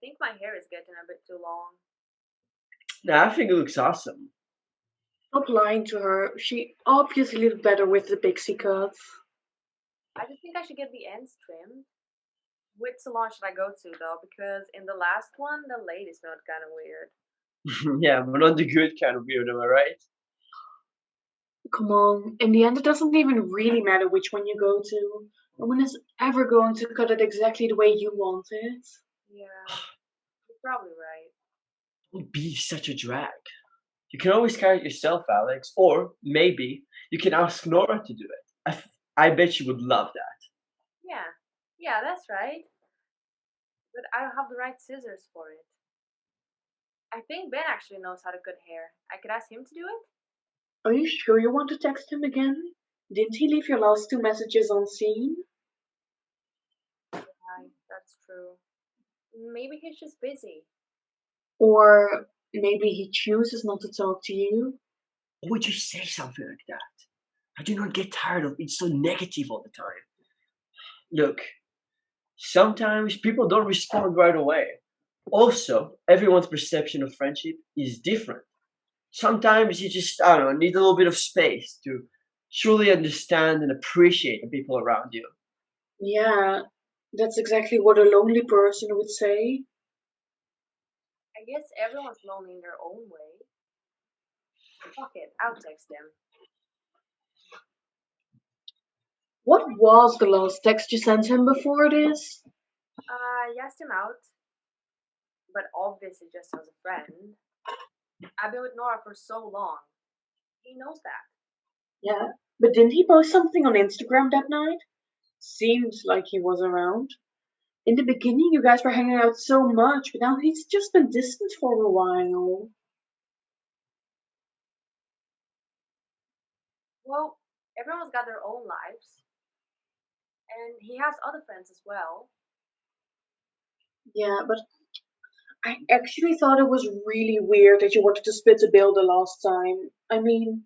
think my hair is getting a bit too long. Nah, I think it looks awesome. Stop lying to her. She obviously looked better with the pixie cuts. I just think I should get the ends trimmed. Which salon should I go to though? Because in the last one, the lady smelled kind of weird. Yeah, but not the good kind of weird, am I right? Come on. In the end, it doesn't even really matter which one you go to. No one is ever going to cut it exactly the way you want it. Yeah, you're probably right. Don't be such a drag. You can always carry it yourself, Alex, or maybe you can ask Nora to do it. I bet she would love that. Yeah, that's right. But I don't have the right scissors for it. I think Ben actually knows how to cut hair. I could ask him to do it. Are you sure you want to text him again? Didn't he leave your last two messages unseen? Right, that's true. Maybe he's just busy. Or maybe he chooses not to talk to you? Why would you say something like that? I do not get tired of being so negative all the time. Look, sometimes people don't respond right away. Also, everyone's perception of friendship is different. Sometimes you just, I don't know, need a little bit of space to truly understand and appreciate the people around you. Yeah, that's exactly what a lonely person would say. I guess everyone's lonely in their own way. Fuck it, I'll text him. What was the last text you sent him before this? I asked him out, but obviously just as a friend. I've been with Nora for so long. He knows that. Yeah, but didn't he post something on Instagram that night? Seems like he was around. In the beginning, you guys were hanging out so much, but now he's just been distant for a while. Well, everyone's got their own lives. And he has other friends as well. Yeah, but I actually thought it was really weird that you wanted to split the bill the last time. I mean,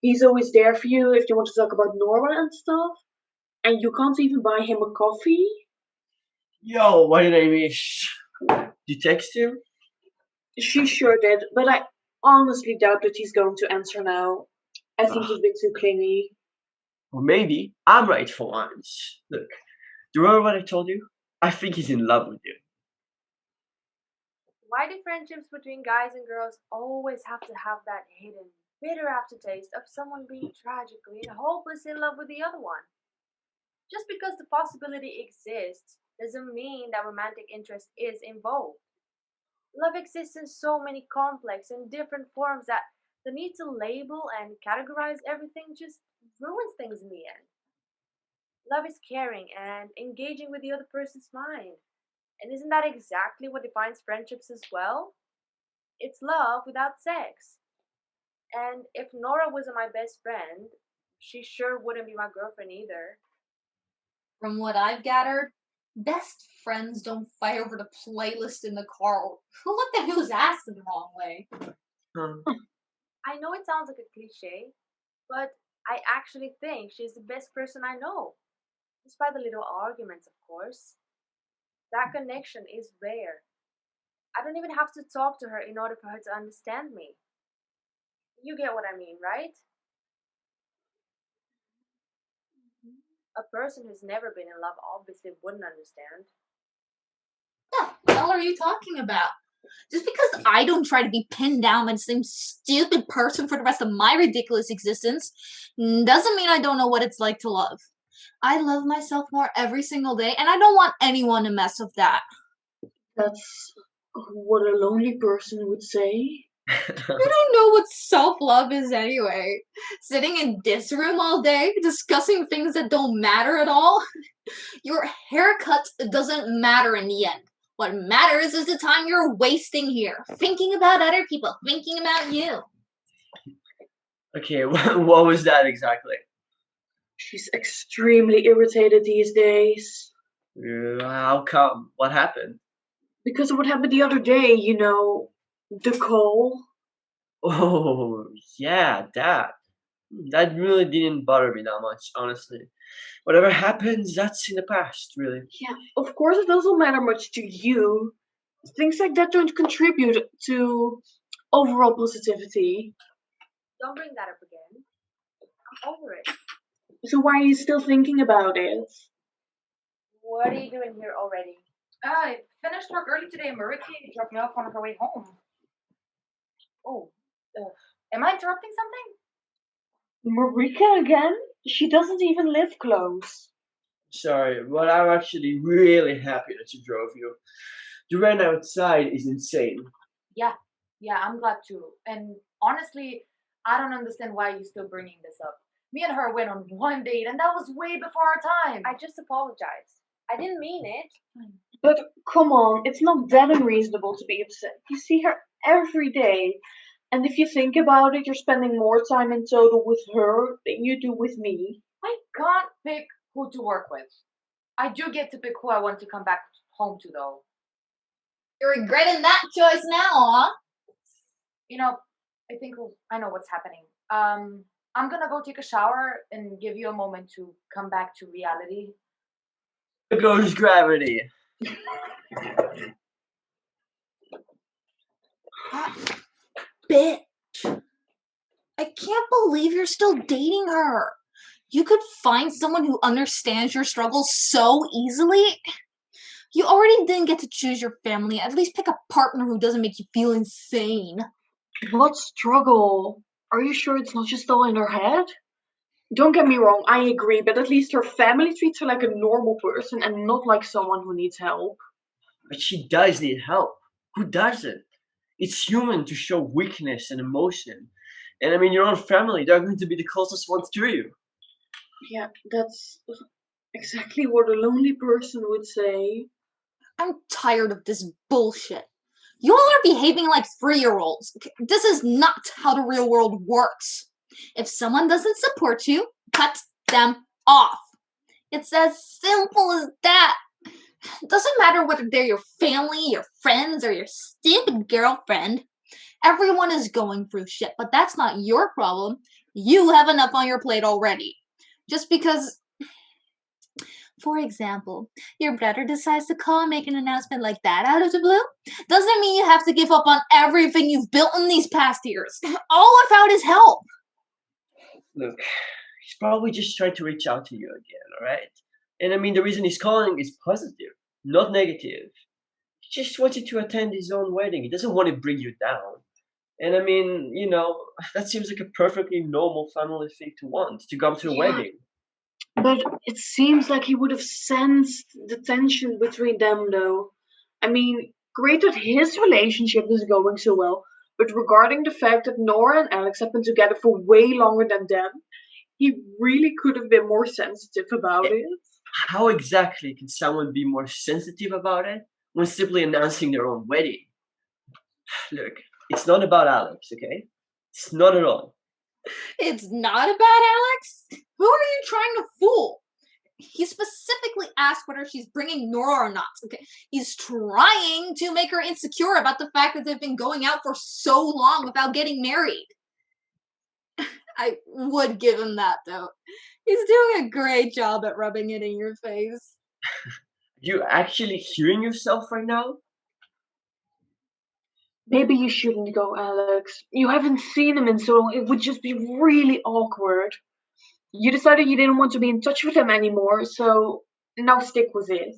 he's always there for you if you want to talk about Nora and stuff, and you can't even buy him a coffee? Yo, what did I miss? You text him? She sure did, but I honestly doubt that he's going to answer now. I think Ah, he's been too clingy. or maybe I'm right for once. Look, do you remember what I told you? I think he's in love with you. Why do friendships between guys and girls always have to have that hidden, bitter aftertaste of someone being tragically and hopelessly in love with the other one? Just because the possibility exists doesn't mean that romantic interest is involved. Love exists in so many complex and different forms that the need to label and categorize everything just ruins things in the end. Love is caring and engaging with the other person's mind. And isn't that exactly what defines friendships as well? It's love without sex. And if Nora wasn't my best friend, she sure wouldn't be my girlfriend either. From what I've gathered, best friends don't fight over the playlist in the car or who looked at whose ass in the wrong way. I know it sounds like a cliche, but I actually think she's the best person I know. Despite the little arguments, of course. That connection is rare. I don't even have to talk to her in order for her to understand me. You get what I mean, right? A person who's never been in love obviously wouldn't understand. What the hell are you talking about? Just because I don't try to be pinned down by the same stupid person for the rest of my ridiculous existence doesn't mean I don't know what it's like to love. I love myself more every single day, and I don't want anyone to mess with that. That's what a lonely person would say. You don't know what self-love is anyway. Sitting in this room all day, discussing things that don't matter at all. Your haircut doesn't matter in the end. What matters is the time you're wasting here, thinking about other people, thinking about you. Okay, what was that exactly? She's extremely irritated these days. How come? What happened? Because of what happened the other day, the call. Oh, yeah, that. That really didn't bother me that much, honestly. Whatever happens, that's in the past, really. Yeah, of course it doesn't matter much to you. Things like that don't contribute to overall positivity. Don't bring that up again. I'm over it. So why are you still thinking about it? What are you doing here already? I finished work early today and Marika dropped me off on her way home. Oh, am I interrupting something? Marika again? She doesn't even live close. Sorry, but I'm actually really happy that she drove you. The rain outside is insane. Yeah, I'm glad too. And honestly, I don't understand why you're still bringing this up. Me and her went on one date, and that was way before our time. I just apologized. I didn't mean it. But come on, it's not that unreasonable to be upset. You see her every day. And if you think about it, you're spending more time in total with her than you do with me. I can't pick who to work with. I do get to pick who I want to come back home to, though. You're regretting that choice now, huh? You know, I think I know what's happening. I'm gonna go take a shower and give you a moment to come back to reality. There goes gravity. Bitch. I can't believe you're still dating her. You could find someone who understands your struggles so easily. You already didn't get to choose your family. At least pick a partner who doesn't make you feel insane. What struggle? Are you sure it's not just all in her head? Don't get me wrong, I agree, but at least her family treats her like a normal person and not like someone who needs help. But she does need help. Who doesn't? It's human to show weakness and emotion. And I mean, your own family, they're going to be the closest ones to you. Yeah, that's exactly what a lonely person would say. I'm tired of this bullshit. You all are behaving like 3-year-olds. This is not how the real world works. If someone doesn't support you, cut them off. It's as simple as that. It doesn't matter whether they're your family, your friends, or your stupid girlfriend. Everyone is going through shit, but that's not your problem. You have enough on your plate already. Just because, for example, your brother decides to call and make an announcement like that out of the blue, doesn't mean you have to give up on everything you've built in these past years. All without his help. Look, he's probably just trying to reach out to you again, alright? And I mean, the reason he's calling is positive, not negative. He just wants you to attend his own wedding. He doesn't want to bring you down. And I mean, that seems like a perfectly normal family thing to want, to come to a Yeah. wedding. But it seems like he would have sensed the tension between them, though. I mean, great that his relationship is going so well, but regarding the fact that Nora and Alex have been together for way longer than them, he really could have been more sensitive about it. How exactly can someone be more sensitive about it when simply announcing their own wedding? Look, it's not about Alex, okay? It's not at all. It's not about Alex? Who are you trying to fool? He specifically asked whether she's bringing Nora or not. Okay, he's trying to make her insecure about the fact that they've been going out for so long without getting married. I would give him that, though. He's doing a great job at rubbing it in your face. You actually hearing yourself right now? Maybe you shouldn't go, Alex. You haven't seen him in so long. It would just be really awkward. You decided you didn't want to be in touch with him anymore, so now stick with it.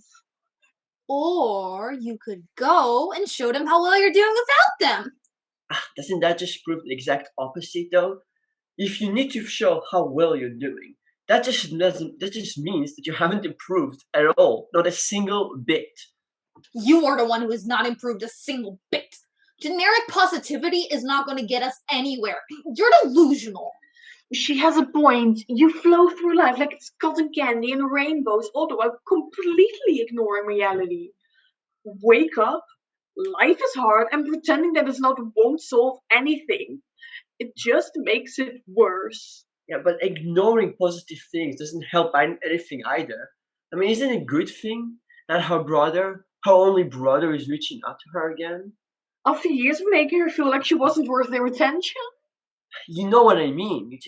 Or you could go and show them how well you're doing without them. Doesn't that just prove the exact opposite, though? If you need to show how well you're doing, that just means that you haven't improved at all, not a single bit. You are the one who has not improved a single bit. Generic positivity is not going to get us anywhere. You're delusional. She has a point. You flow through life like it's cotton candy and rainbows, although I'm completely ignoring reality. Wake up, life is hard, and pretending that it's not won't solve anything. It just makes it worse. Yeah, but ignoring positive things doesn't help anything either. I mean, isn't it a good thing that her only brother, is reaching out to her again? After years of making her feel like she wasn't worth their attention? You know what I mean.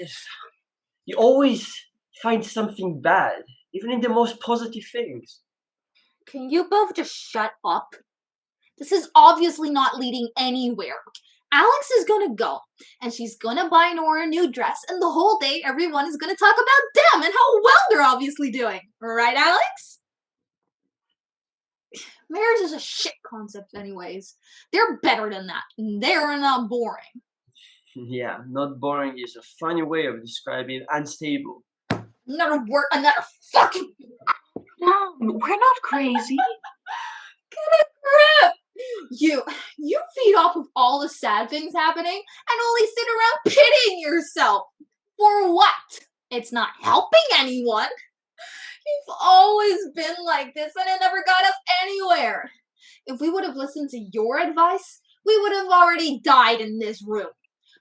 You always find something bad, even in the most positive things. Can you both just shut up? This is obviously not leading anywhere. Alex is gonna go, and she's gonna buy Nora a new dress, and the whole day everyone is gonna talk about them and how well they're obviously doing. Right, Alex? Marriage is a shit concept anyways. They're better than that. They're not boring. Yeah, not boring is a funny way of describing unstable. Another word, another fucking... Mom, we're not crazy. Get a grip! You feed off of all the sad things happening and only sit around pitying yourself. For what? It's not helping anyone. You've always been like this and it never got us anywhere. If we would have listened to your advice, we would have already died in this room.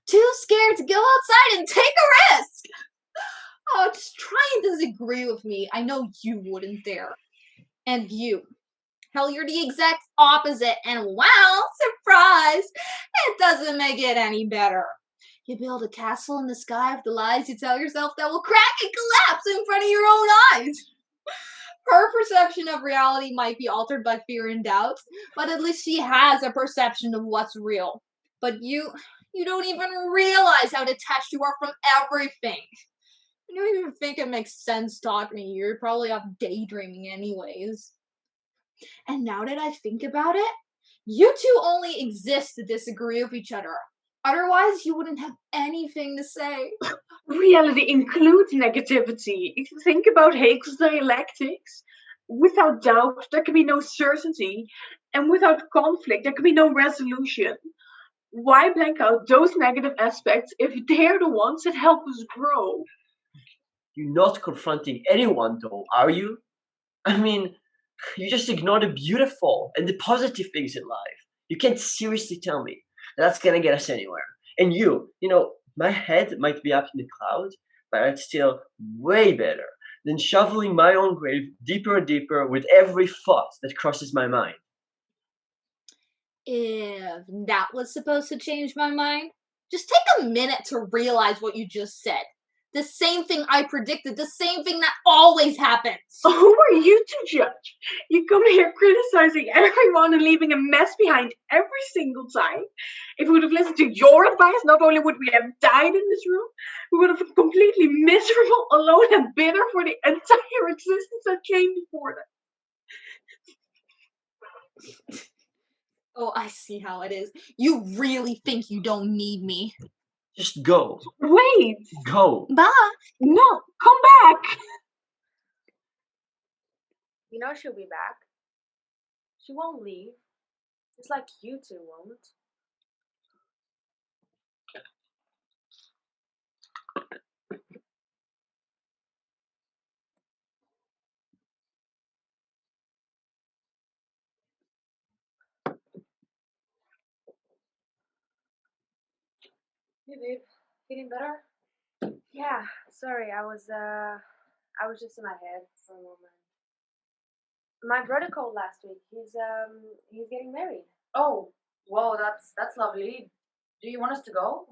Too scared to go outside and take a risk. Oh, just try and disagree with me. I know you wouldn't dare. And you. Hell, you're the exact opposite. And wow, surprise! It doesn't make it any better. You build a castle in the sky of the lies you tell yourself that will crack and collapse in front of your own eyes. Her perception of reality might be altered by fear and doubt, but at least she has a perception of what's real. But you don't even realize how detached you are from everything. You don't even think it makes sense talking to you. You're probably off daydreaming anyways. And now that I think about it, you two only exist to disagree with each other. Otherwise, you wouldn't have anything to say. Reality includes negativity. If you think about Hegel's dialectics, without doubt, there can be no certainty, and without conflict, there can be no resolution. Why blank out those negative aspects if they're the ones that help us grow? You're not confronting anyone, though, are you? I mean, you just ignore the beautiful and the positive things in life. You can't seriously tell me that's gonna get us anywhere. And you know, my head might be up in the clouds, but it's still way better than shoveling my own grave deeper and deeper with every thought that crosses my mind. If that was supposed to change my mind, just take a minute to realize what you just said. The same thing I predicted, the same thing that always happens. Who are you to judge? You come here criticizing everyone and leaving a mess behind every single time. If we would have listened to your advice, not only would we have died in this room, we would have been completely miserable, alone, and bitter for the entire existence that came before that. Oh, I see how it is. You really think you don't need me. Just go. Wait! Go. Bye. No, come back! You know she'll be back. She won't leave. Just like you two won't. Hey babe, feeling better? Yeah, sorry, I was just in my head for a moment. My brother called last week. He's getting married. Oh, whoa, that's lovely. Do you want us to go?